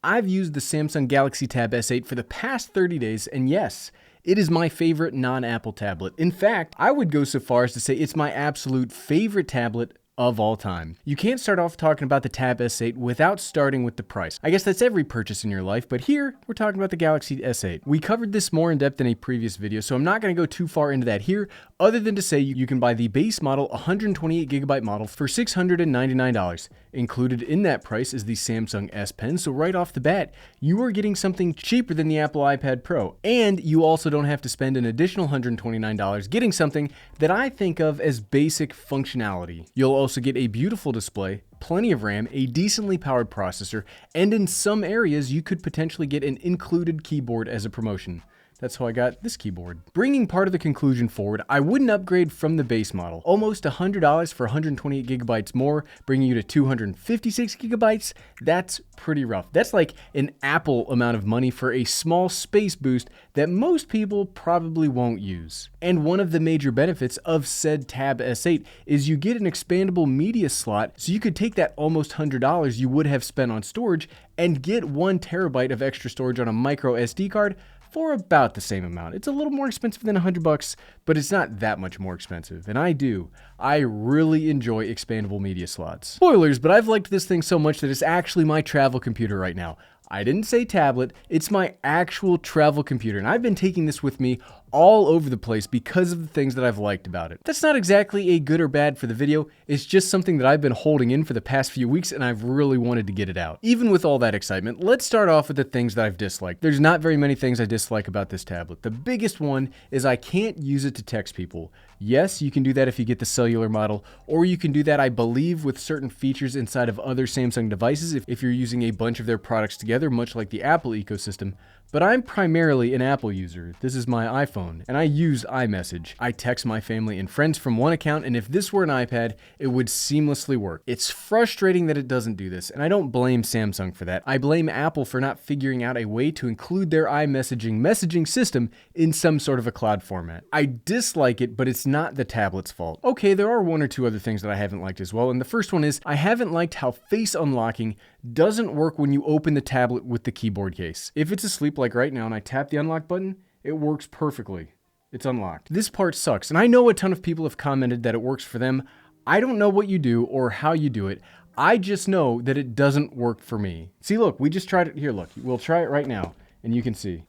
I've used the Samsung Galaxy Tab S8 for the past 30 days, and yes, it is my favorite non-Apple tablet. In fact, I would go so far as to say it's my absolute favorite tablet of all time. You can't start off talking about the Tab S8 without starting with the price. I guess that's every purchase in your life, but here we're talking about the Galaxy S8. We covered this more in depth in a previous video, so I'm not going to go too far into that here, other than to say you can buy the base model 128GB model for $699. Included in that price is the Samsung S Pen, so right off the bat, you are getting something cheaper than the Apple iPad Pro, and you also don't have to spend an additional $129 getting something that I think of as basic functionality. You'll also get a beautiful display, plenty of RAM, a decently powered processor, and in some areas you could potentially get an included keyboard as a promotion. That's how I got this keyboard. Bringing part of the conclusion forward, I wouldn't upgrade from the base model. Almost $100 for 128GB more, bringing you to 256GB. That's pretty rough. That's like an Apple amount of money for a small space boost that most people probably won't use. And one of the major benefits of said Tab S8 is you get an expandable media slot, so you could take that almost $100 you would have spent on storage and get 1TB of extra storage on a micro SD card for about the same amount. It's a little more expensive than $100, but it's not that much more expensive. And I really enjoy expandable media slots. Spoilers, but I've liked this thing so much that it's actually my travel computer right now. I didn't say tablet, it's my actual travel computer, and I've been taking this with me all over the place because of the things that I've liked about it. That's not exactly a good or bad for the video, it's just something that I've been holding in for the past few weeks and I've really wanted to get it out. Even with all that excitement, let's start off with the things that I've disliked. There's not very many things I dislike about this tablet. The biggest one is I can't use it to text people. Yes, you can do that if you get the cellular model, or you can do that, I believe, with certain features inside of other Samsung devices if you're using a bunch of their products together, much like the Apple ecosystem. But I'm primarily an Apple user. This is my iPhone, and I use iMessage. I text my family and friends from one account, and if this were an iPad, it would seamlessly work. It's frustrating that it doesn't do this, and I don't blame Samsung for that. I blame Apple for not figuring out a way to include their iMessaging messaging system in some sort of a cloud format. I dislike it, but it's not the tablet's fault. Okay, there are one or two other things that I haven't liked as well, and the first one is I haven't liked how face unlocking doesn't work when you open the tablet with the keyboard case. If it's asleep like right now and I tap the unlock button, it works perfectly. It's unlocked. This part sucks, and I know a ton of people have commented that it works for them. I don't know what you do or how you do it. I just know that it doesn't work for me. See, look, we just tried it. Here, look, we'll try it right now, and you can see.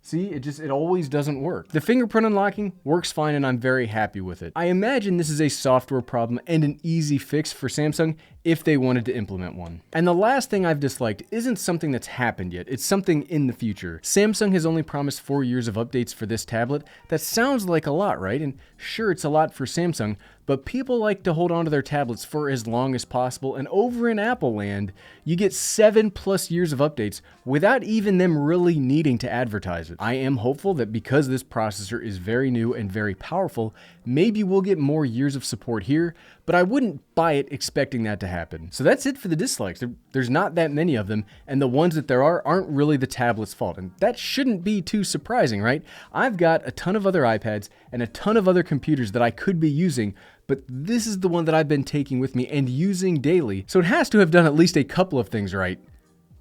See, it always doesn't work. The fingerprint unlocking works fine and I'm very happy with it. I imagine this is a software problem and an easy fix for Samsung if they wanted to implement one. And the last thing I've disliked isn't something that's happened yet, it's something in the future. Samsung has only promised 4 years of updates for this tablet. That sounds like a lot, right? And sure, it's a lot for Samsung, but people like to hold on to their tablets for as long as possible, and over in Apple land, you get 7+ years of updates without even them really needing to advertise it. I am hopeful that because this processor is very new and very powerful, maybe we'll get more years of support here, but I wouldn't buy it expecting that to happen. So that's it for the dislikes. There's not that many of them, and the ones that there aren't really the tablet's fault, and that shouldn't be too surprising, right? I've got a ton of other iPads and a ton of other computers that I could be using, but this is the one that I've been taking with me and using daily, so it has to have done at least a couple of things right.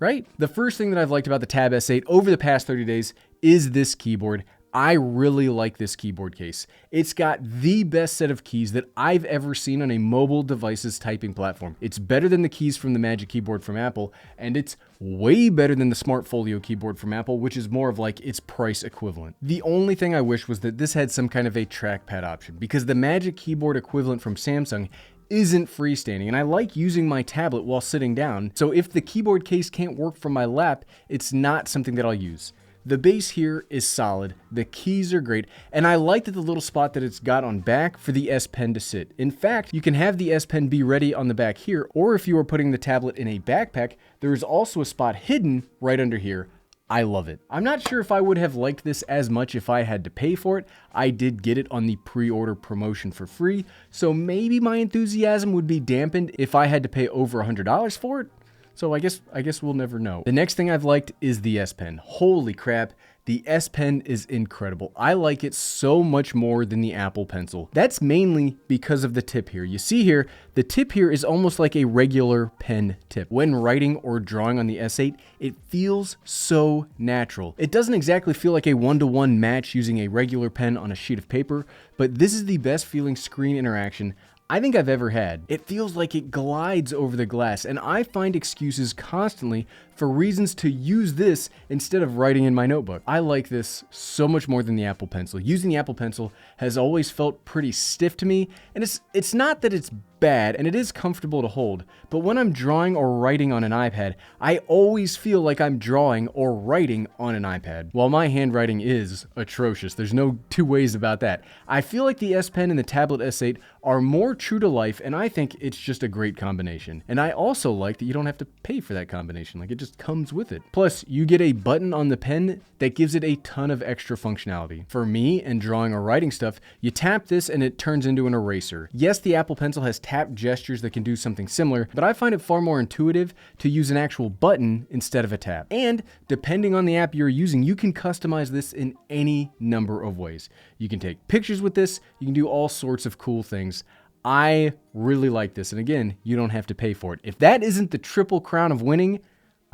The first thing that I've liked about the Tab S8 over the past 30 days is this keyboard. I really like this keyboard case. It's got the best set of keys that I've ever seen on a mobile device's typing platform. It's better than the keys from the Magic Keyboard from Apple, and it's way better than the Smart Folio keyboard from Apple, which is more of like its price equivalent. The only thing I wish was that this had some kind of a trackpad option, because the Magic Keyboard equivalent from Samsung isn't freestanding, and I like using my tablet while sitting down, so if the keyboard case can't work from my lap, it's not something that I'll use. The base here is solid, the keys are great, and I like that the little spot that it's got on back for the S Pen to sit. In fact, you can have the S Pen be ready on the back here, or if you are putting the tablet in a backpack, there is also a spot hidden right under here. I love it. I'm not sure if I would have liked this as much if I had to pay for it. I did get it on the pre-order promotion for free, so maybe my enthusiasm would be dampened if I had to pay over $100 for it. So I guess we'll never know. The next thing I've liked is the S Pen. Holy crap. The S Pen is incredible. I like it so much more than the Apple Pencil. That's mainly because of the tip here. You see here, the tip here is almost like a regular pen tip. When writing or drawing on the S8, it feels so natural. It doesn't exactly feel like a one-to-one match using a regular pen on a sheet of paper, but this is the best feeling screen interaction I think I've ever had. It feels like it glides over the glass, and I find excuses constantly for reasons to use this instead of writing in my notebook. I like this so much more than the Apple Pencil. Using the Apple Pencil has always felt pretty stiff to me, and it's not that it's bad, and it is comfortable to hold, but when I'm drawing or writing on an iPad, I always feel like I'm drawing or writing on an iPad. While my handwriting is atrocious, there's no two ways about that. I feel like the S Pen and the Tablet S8 are more true to life, and I think it's just a great combination. And I also like that you don't have to pay for that combination, like it just comes with it. Plus, you get a button on the pen that gives it a ton of extra functionality. For me and drawing or writing stuff, you tap this and it turns into an eraser. Yes, the Apple Pencil has tap gestures that can do something similar, but I find it far more intuitive to use an actual button instead of a tap. And depending on the app you're using, you can customize this in any number of ways. You can take pictures with this, you can do all sorts of cool things. I really like this, and again, you don't have to pay for it. If that isn't the triple crown of winning,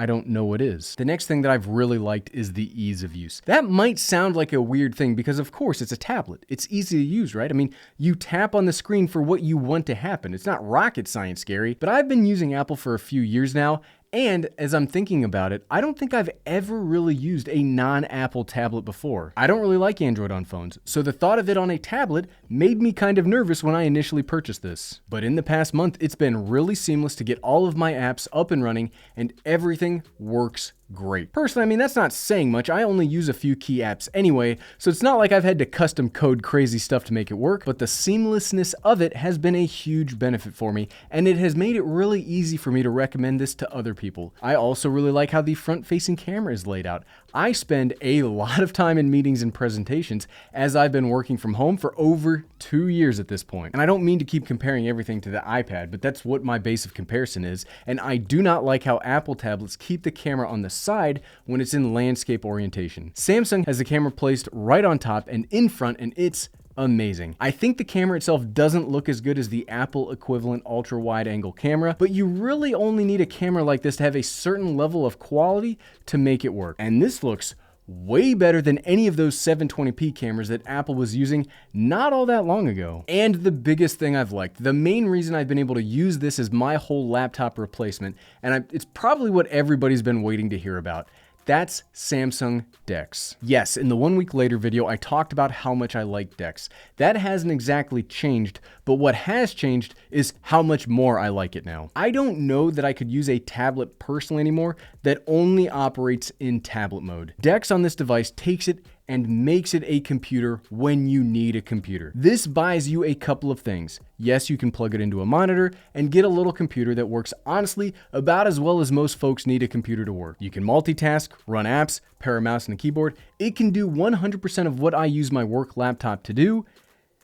I don't know what is. The next thing that I've really liked is the ease of use. That might sound like a weird thing because of course it's a tablet. It's easy to use, right? I mean, you tap on the screen for what you want to happen. It's not rocket science, Gary. But I've been using Apple for a few years now, and as I'm thinking about it, I don't think I've ever really used a non-Apple tablet before. I don't really like Android on phones, so the thought of it on a tablet made me kind of nervous when I initially purchased this. But in the past month, it's been really seamless to get all of my apps up and running, and everything works great. Personally, I mean, that's not saying much. I only use a few key apps anyway, so it's not like I've had to custom code crazy stuff to make it work, but the seamlessness of it has been a huge benefit for me, and it has made it really easy for me to recommend this to other people. I also really like how the front-facing camera is laid out. I spend a lot of time in meetings and presentations as I've been working from home for over 2 years at this point. And I don't mean to keep comparing everything to the iPad, but that's what my base of comparison is. And I do not like how Apple tablets keep the camera on the side when it's in landscape orientation. Samsung has the camera placed right on top and in front, and it's amazing. I think the camera itself doesn't look as good as the Apple equivalent ultra wide angle camera, but you really only need a camera like this to have a certain level of quality to make it work. And this looks way better than any of those 720p cameras that Apple was using not all that long ago. And the biggest thing I've liked, the main reason I've been able to use this as my whole laptop replacement, and it's probably what everybody's been waiting to hear about. That's Samsung DeX. Yes, in the 1 week later video, I talked about how much I like DeX. That hasn't exactly changed, but what has changed is how much more I like it now. I don't know that I could use a tablet personally anymore that only operates in tablet mode. DeX on this device takes it and makes it a computer when you need a computer. This buys you a couple of things. Yes, you can plug it into a monitor and get a little computer that works honestly about as well as most folks need a computer to work. You can multitask, run apps, pair a mouse and a keyboard. It can do 100% of what I use my work laptop to do.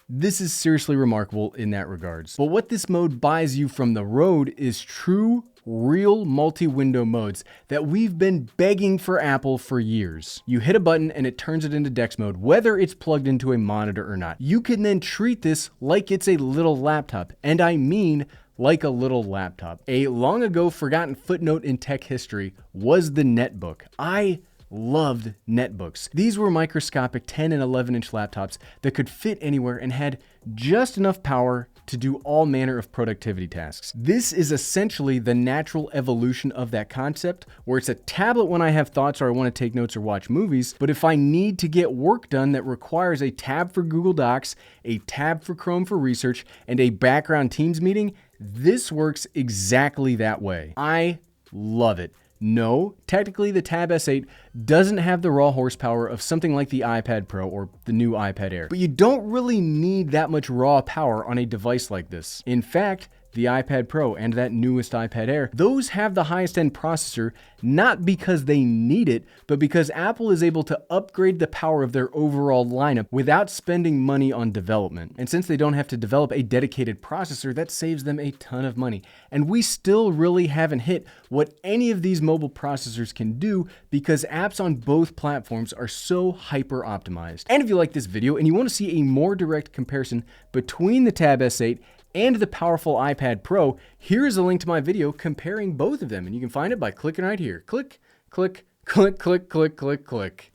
This is seriously remarkable in that regards. But what this mode buys you from the road is true real multi-window modes that we've been begging for Apple for years. You hit a button and it turns it into DeX mode, whether it's plugged into a monitor or not. You can then treat this like it's a little laptop, and I mean like a little laptop. A long ago forgotten footnote in tech history was the netbook. I loved netbooks. These were microscopic 10 and 11-inch laptops that could fit anywhere and had just enough power to do all manner of productivity tasks. This is essentially the natural evolution of that concept, where it's a tablet when I have thoughts or I want to take notes or watch movies, but if I need to get work done that requires a tab for Google Docs, a tab for Chrome for research, and a background Teams meeting, this works exactly that way. I love it. No, technically the Tab S8 doesn't have the raw horsepower of something like the iPad Pro or the new iPad Air, but you don't really need that much raw power on a device like this. In fact, the iPad Pro, and that newest iPad Air, those have the highest end processor, not because they need it, but because Apple is able to upgrade the power of their overall lineup without spending money on development. And since they don't have to develop a dedicated processor, that saves them a ton of money. And we still really haven't hit what any of these mobile processors can do because apps on both platforms are so hyper optimized. And if you like this video and you want to see a more direct comparison between the Tab S8 and the powerful iPad Pro, here's a link to my video comparing both of them, and you can find it by clicking right here. Click, click, click, click, click, click, click.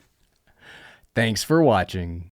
Thanks for watching.